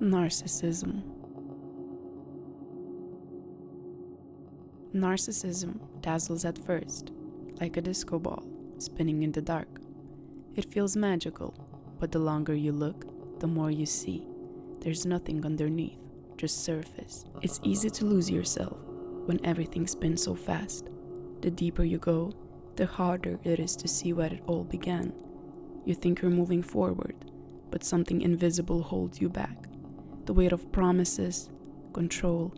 Narcissism. Narcissism dazzles at first, like a disco ball spinning in the dark. It feels magical, but the longer you look, the more you see. There's nothing underneath, just surface. It's easy to lose yourself when everything spins so fast. The deeper you go, the harder it is to see where it all began. You think you're moving forward, but something invisible holds you back. The weight of promises, control,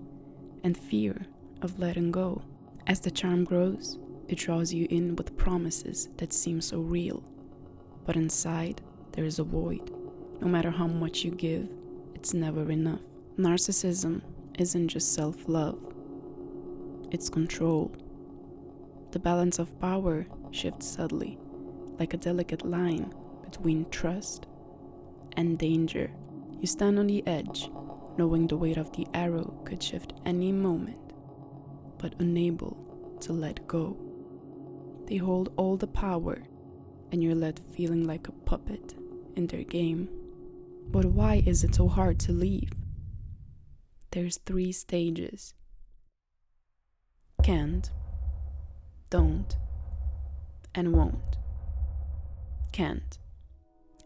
and fear of letting go. As the charm grows, it draws you in with promises that seem so real. But inside, there is a void. No matter how much you give, it's never enough. Narcissism isn't just self-love. It's control. The balance of power shifts subtly, like a delicate line between trust and danger. You stand on the edge, knowing the weight of the arrow could shift any moment, but unable to let go. They hold all the power, and you're left feeling like a puppet in their game. But why is it so hard to leave? There's 3 stages. Can't, don't, and won't. Can't.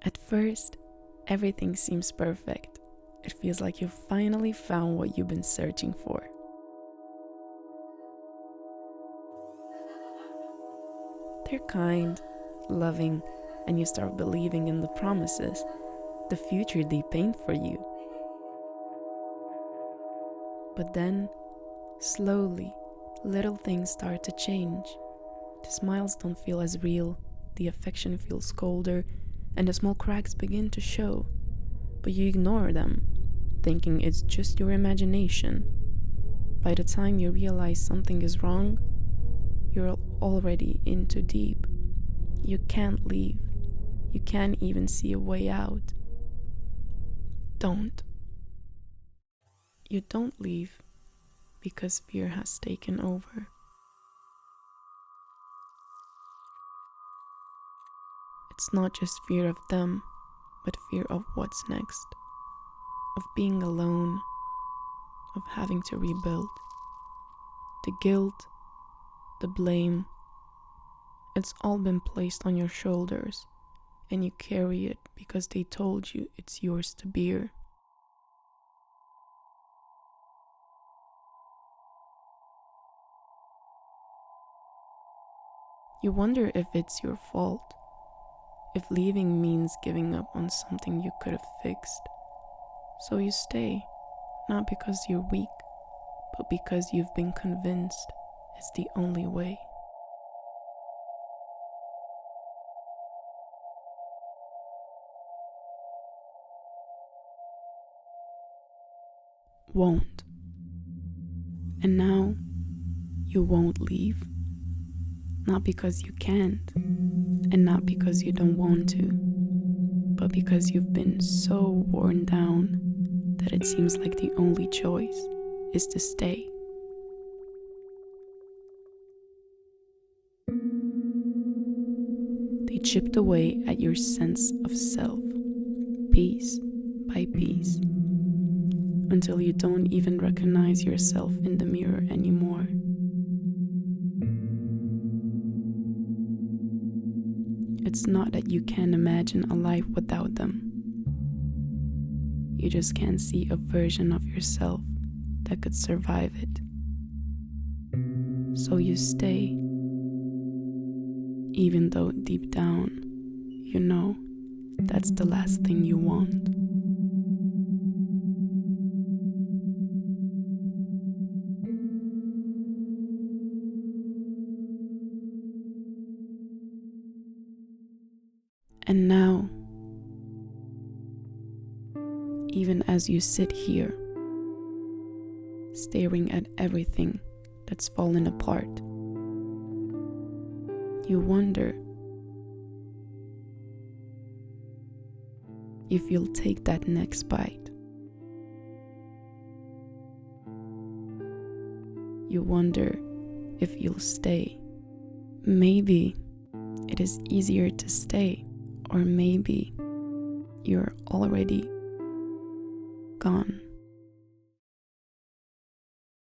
At first, everything seems perfect. It feels like you've finally found what you've been searching for. They're kind, loving, and you start believing in the promises, the future they paint for you. But then, slowly, little things start to change. The smiles don't feel as real, the affection feels colder, and the small cracks begin to show. But you ignore them, thinking it's just your imagination. By the time you realize something is wrong, you're already in too deep. You can't leave. You can't even see a way out. Don't. You don't leave because fear has taken over. It's not just fear of them, but fear of what's next, of being alone, of having to rebuild. The guilt, the blame, it's all been placed on your shoulders, and you carry it because they told you it's yours to bear. You wonder if it's your fault, if leaving means giving up on something you could have fixed. So you stay, not because you're weak, but because you've been convinced it's the only way. Won't. And now, you won't leave. Not because you can't, and not because you don't want to, but because you've been so worn down that it seems like the only choice is to stay. They chipped away at your sense of self, piece by piece, until you don't even recognize yourself in the mirror anymore. It's not that you can't imagine a life without them. You just can't see a version of yourself that could survive it. So you stay, even though deep down, you know that's the last thing you want. And now, even as you sit here, staring at everything that's fallen apart, you wonder if you'll take that next bite. You wonder if you'll stay. Maybe it is easier to stay, or maybe you're already gone.